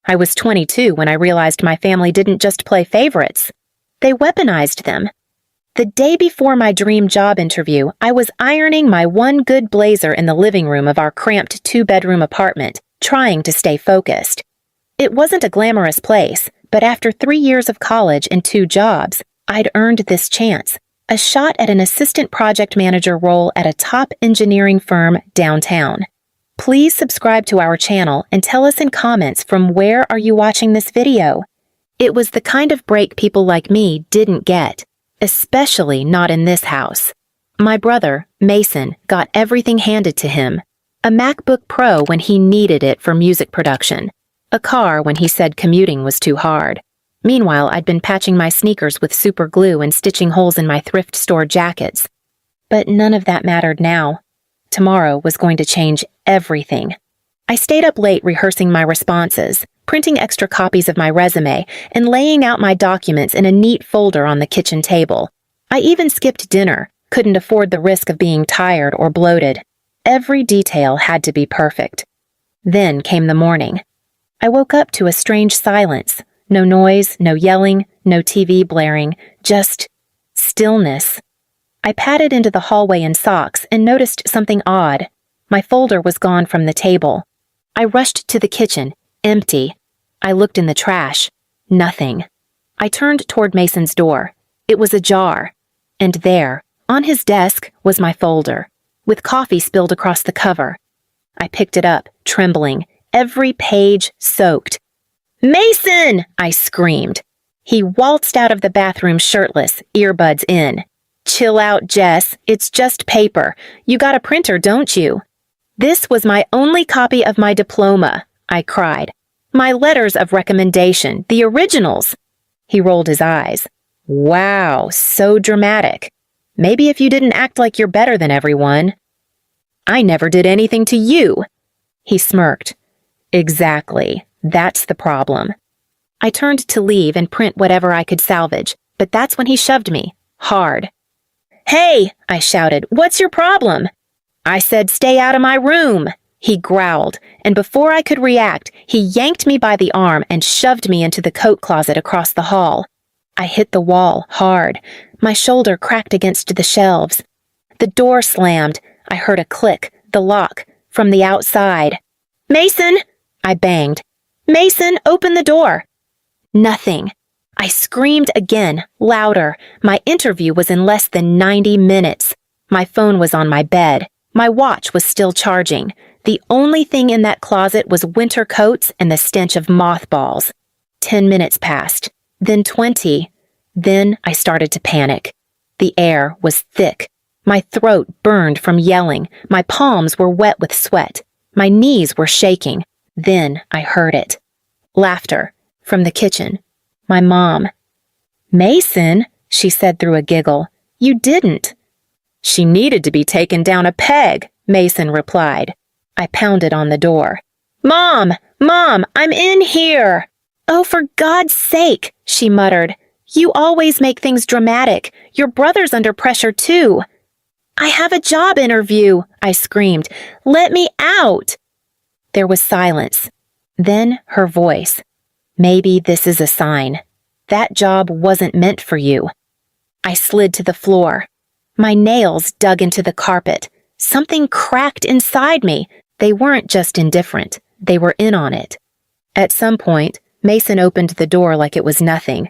I was 22 when I realized my family didn't just play favorites. They weaponized them. The day before my dream job interview, I was ironing my one good blazer in the living room of our cramped two-bedroom apartment, trying to stay focused. It wasn't a glamorous place, but after 3 years of college and 2 jobs, I'd earned this chance, a shot at an assistant project manager role at a top engineering firm downtown. Please subscribe to our channel and tell us in comments from where are you watching this video. It was the kind of break people like me didn't get, especially not in this house. My brother, Mason, got everything handed to him. A MacBook Pro when he needed it for music production. A car when he said commuting was too hard. Meanwhile, I'd been patching my sneakers with super glue and stitching holes in my thrift store jackets. But none of that mattered now. Tomorrow was going to change everything. I stayed up late rehearsing my responses, printing extra copies of my resume, and laying out my documents in a neat folder on the kitchen table. I even skipped dinner, couldn't afford the risk of being tired or bloated. Every detail had to be perfect. Then came the morning. I woke up to a strange silence. No noise, no yelling, no TV blaring, just stillness. I padded into the hallway in socks and noticed something odd. My folder was gone from the table. I rushed to the kitchen, empty. I looked in the trash. Nothing. I turned toward Mason's door. It was ajar. And there, on his desk, was my folder, with coffee spilled across the cover. I picked it up, trembling, every page soaked. "Mason!" I screamed. He waltzed out of the bathroom shirtless, earbuds in. "Chill out, Jess. It's just paper. You got a printer, don't you?" "This was my only copy of my diploma," I cried. "My letters of recommendation, the originals." He rolled his eyes. "Wow, so dramatic. Maybe if you didn't act like you're better than everyone." "I never did anything to you." He smirked. "Exactly. That's the problem." I turned to leave and print whatever I could salvage, but that's when he shoved me, hard. "Hey!" I shouted. "What's your problem?" "I said stay out of my room," he growled, and before I could react, he yanked me by the arm and shoved me into the coat closet across the hall. I hit the wall, hard. My shoulder cracked against the shelves. The door slammed. I heard a click, the lock, from the outside. "Mason!" I banged. "Mason, open the door!" Nothing. I screamed again, louder. My interview was in less than 90 minutes. My phone was on my bed. My watch was still charging. The only thing in that closet was winter coats and the stench of mothballs. 10 minutes passed, then 20. Then I started to panic. The air was thick. My throat burned from yelling. My palms were wet with sweat. My knees were shaking. Then I heard it. Laughter from the kitchen. My mom. "Mason," she said through a giggle, "you didn't." "She needed to be taken down a peg," Mason replied. I pounded on the door. "Mom! Mom! I'm in here!" "Oh, for God's sake," she muttered. "You always make things dramatic. Your brother's under pressure too." "I have a job interview," I screamed. "Let me out." There was silence. Then her voice. "Maybe this is a sign. That job wasn't meant for you." I slid to the floor. My nails dug into the carpet. Something cracked inside me. They weren't just indifferent. They were in on it. At some point, Mason opened the door like it was nothing.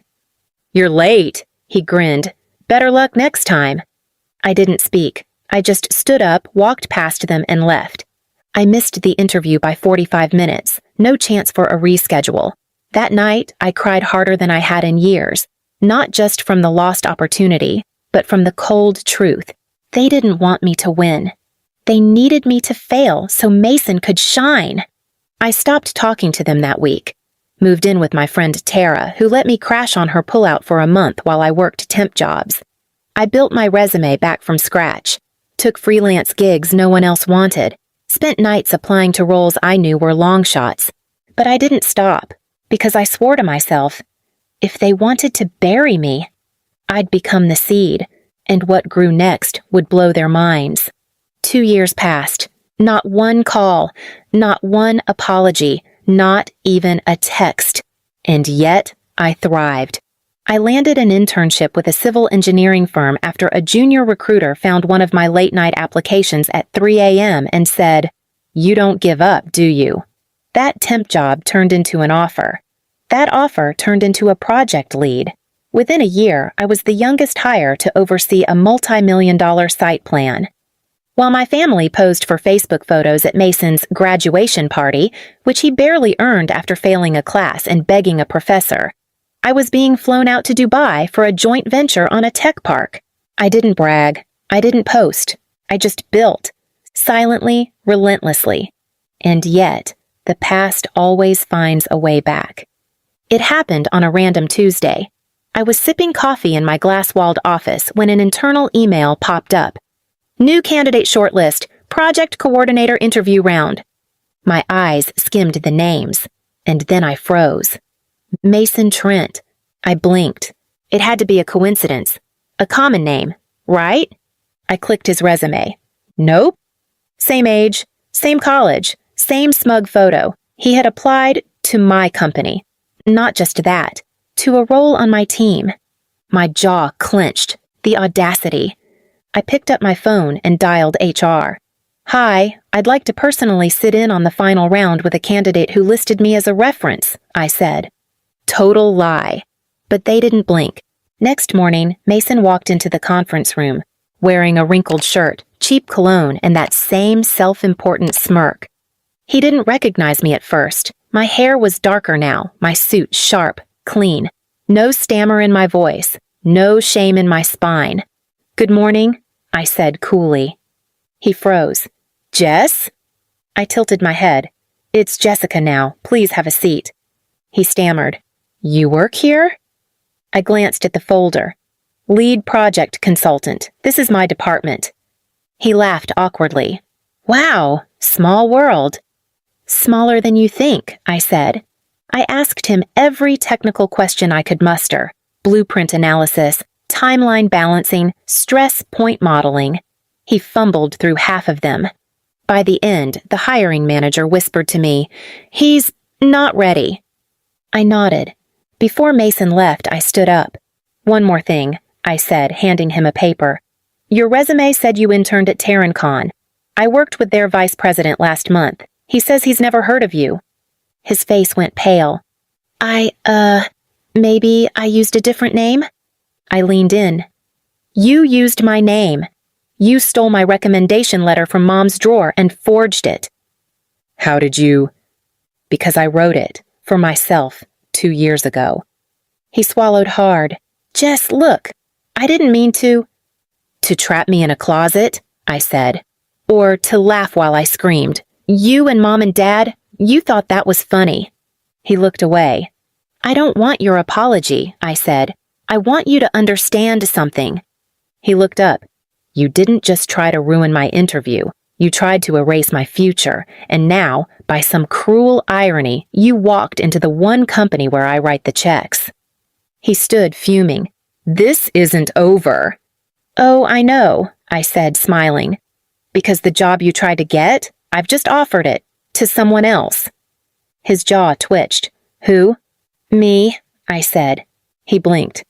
"You're late," he grinned. "Better luck next time." I didn't speak. I just stood up, walked past them, and left. I missed the interview by 45 minutes. No chance for a reschedule. That night, I cried harder than I had in years, not just from the lost opportunity, but from the cold truth. They didn't want me to win. They needed me to fail so Mason could shine. I stopped talking to them that week. Moved in with my friend Tara, who let me crash on her pullout for a month while I worked temp jobs. I built my resume back from scratch, took freelance gigs no one else wanted, spent nights applying to roles I knew were long shots. But I didn't stop, because I swore to myself, if they wanted to bury me, I'd become the seed, and what grew next would blow their minds. 2 years passed. Not one call, not one apology, Not even a text. And yet, I thrived. I landed an internship with a civil engineering firm after a junior recruiter found one of my late-night applications at 3 a.m. and said, "You don't give up, do you?" That temp job turned into an offer. That offer turned into a project lead. Within a year, I was the youngest hire to oversee a multi-million-dollar site plan. While my family posed for Facebook photos at Mason's graduation party, which he barely earned after failing a class and begging a professor, I was being flown out to Dubai for a joint venture on a tech park. I didn't brag. I didn't post. I just built, silently, relentlessly. And yet, the past always finds a way back. It happened on a random Tuesday. I was sipping coffee in my glass-walled office when an internal email popped up. "New candidate shortlist, project coordinator interview round." My eyes skimmed the names, and then I froze. Mason Trent. I blinked. It had to be a coincidence. A common name, right? I clicked his resume. Nope. Same age, same college, same smug photo. He had applied to my company. Not just that, to a role on my team. My jaw clenched. The audacity. I picked up my phone and dialed HR. "Hi, I'd like to personally sit in on the final round with a candidate who listed me as a reference," I said. Total lie. But they didn't blink. Next morning, Mason walked into the conference room, wearing a wrinkled shirt, cheap cologne, and that same self-important smirk. He didn't recognize me at first. My hair was darker now, my suit sharp, clean. No stammer in my voice, no shame in my spine. "Good morning," I said coolly. He froze. "Jess?" I tilted my head. "It's Jessica now. Please have a seat." He stammered. "You work here?" I glanced at the folder. "Lead project consultant. This is my department." He laughed awkwardly. "Wow, small world." "Smaller than you think," I said. I asked him every technical question I could muster. Blueprint analysis, timeline balancing, stress point modeling. He fumbled through half of them. By the end, the hiring manager whispered to me, "He's not ready." I nodded. Before Mason left, I stood up. "One more thing," I said, handing him a paper. "Your resume said you interned at TerranCon. I worked with their vice president last month. He says he's never heard of you." His face went pale. Maybe I used a different name?" I leaned in. "You used my name. You stole my recommendation letter from Mom's drawer and forged it." "How did you?" "Because I wrote it, for myself, 2 years ago." He swallowed hard. "Jess, look, I didn't mean to—" "To trap me in a closet," I said. "Or to laugh while I screamed. You and Mom and Dad, you thought that was funny." He looked away. "I don't want your apology," I said. "I want you to understand something." He looked up. "You didn't just try to ruin my interview. You tried to erase my future, and now, by some cruel irony, you walked into the one company where I write the checks." He stood fuming. "This isn't over." "Oh, I know," I said, smiling. "Because the job you tried to get, I've just offered it, to someone else." His jaw twitched. "Who?" "Me," I said. He blinked.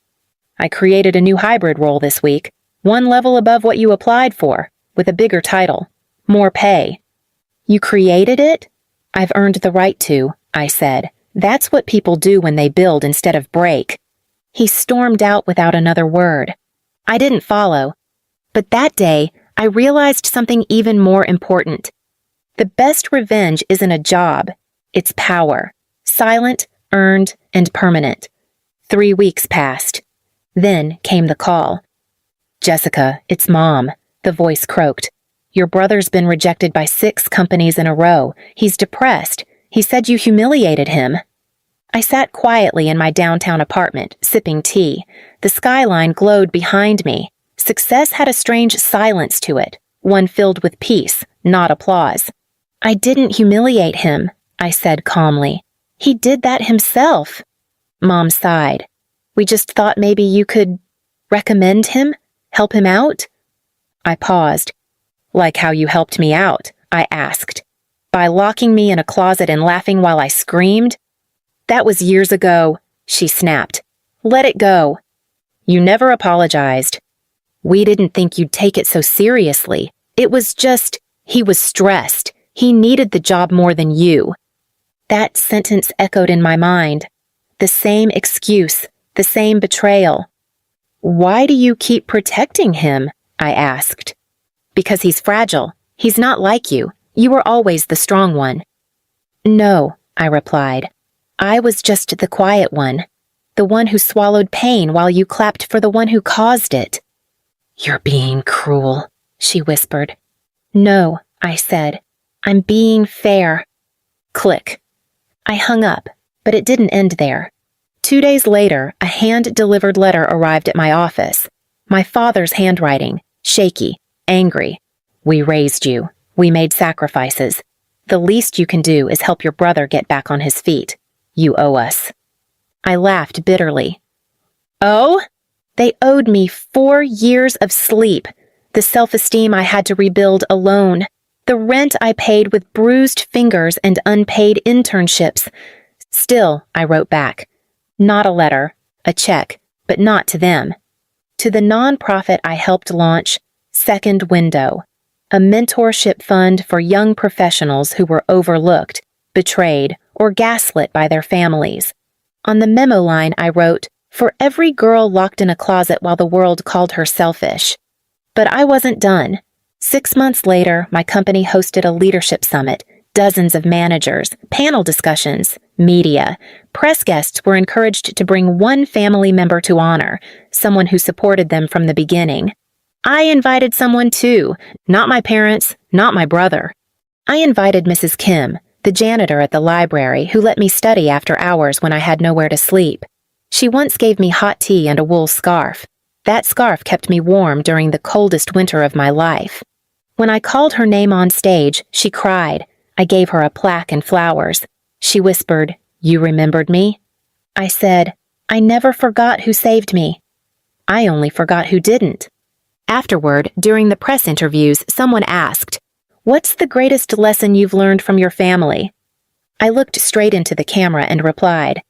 "I created a new hybrid role this week, one level above what you applied for, with a bigger title. More pay." "You created it?" "I've earned the right to," I said. "That's what people do when they build instead of break." He stormed out without another word. I didn't follow. But that day, I realized something even more important. The best revenge isn't a job. It's power. Silent, earned, and permanent. 3 weeks passed. Then came the call. "Jessica, it's Mom," the voice croaked. "Your brother's been rejected by 6 companies in a row. He's depressed. He said you humiliated him." I sat quietly in my downtown apartment, sipping tea. The skyline glowed behind me. Success had a strange silence to it, one filled with peace, not applause. "I didn't humiliate him," I said calmly. "He did that himself." Mom sighed. "We just thought maybe you could recommend him? Help him out?" I paused. "Like how you helped me out?" I asked. By locking me in a closet and laughing while I screamed? That was years ago, she snapped. Let it go. You never apologized. We didn't think you'd take it so seriously. It was just, he was stressed. He needed the job more than you. That sentence echoed in my mind. The same excuse, the same betrayal. Why do you keep protecting him? I asked. Because he's fragile. He's not like you. You were always the strong one. No, I replied. I was just the quiet one. The one who swallowed pain while you clapped for the one who caused it. You're being cruel, she whispered. No, I said. I'm being fair. Click. I hung up, but it didn't end there. 2 days later, a hand-delivered letter arrived at my office. My father's handwriting, shaky, angry. We raised you. We made sacrifices. The least you can do is help your brother get back on his feet. You owe us. I laughed bitterly. Oh? They owed me 4 years of sleep, the self-esteem I had to rebuild alone, the rent I paid with bruised fingers and unpaid internships. Still, I wrote back. Not a letter, a check, but not to them. To the nonprofit I helped launch, Second Window, a mentorship fund for young professionals who were overlooked, betrayed, or gaslit by their families. On the memo line I wrote, for every girl locked in a closet while the world called her selfish. But I wasn't done. 6 months later, my company hosted a leadership summit, dozens of managers, panel discussions, media. Press guests were encouraged to bring one family member to honor, someone who supported them from the beginning. I invited someone too, not my parents, not my brother. I invited Mrs. Kim, the janitor at the library, who let me study after hours when I had nowhere to sleep. She once gave me hot tea and a wool scarf. That scarf kept me warm during the coldest winter of my life. When I called her name on stage, she cried. I gave her a plaque and flowers. She whispered, "You remembered me?" I said, "I never forgot who saved me. I only forgot who didn't." Afterward, during the press interviews, someone asked, "What's the greatest lesson you've learned from your family?" I looked straight into the camera and replied,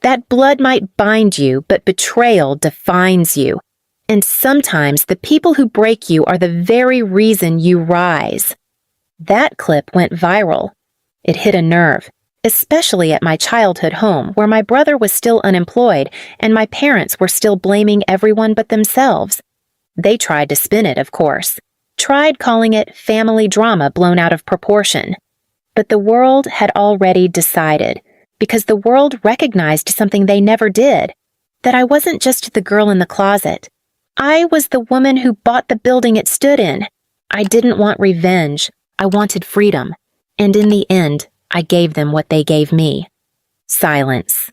"That blood might bind you, but betrayal defines you. And sometimes the people who break you are the very reason you rise." That clip went viral. It hit a nerve, especially at my childhood home, where my brother was still unemployed and my parents were still blaming everyone but themselves. They tried to spin it, of course. Tried calling it family drama blown out of proportion. But the world had already decided, because the world recognized something they never did, that I wasn't just the girl in the closet. I was the woman who bought the building it stood in. I didn't want revenge. I wanted freedom. And in the end, I gave them what they gave me. Silence.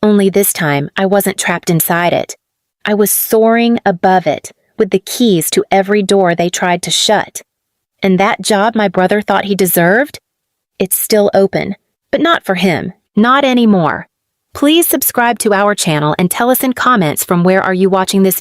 Only this time, I wasn't trapped inside it. I was soaring above it, with the keys to every door they tried to shut. And that job my brother thought he deserved? It's still open, but not for him, not anymore. Please subscribe to our channel and tell us in comments from where are you watching this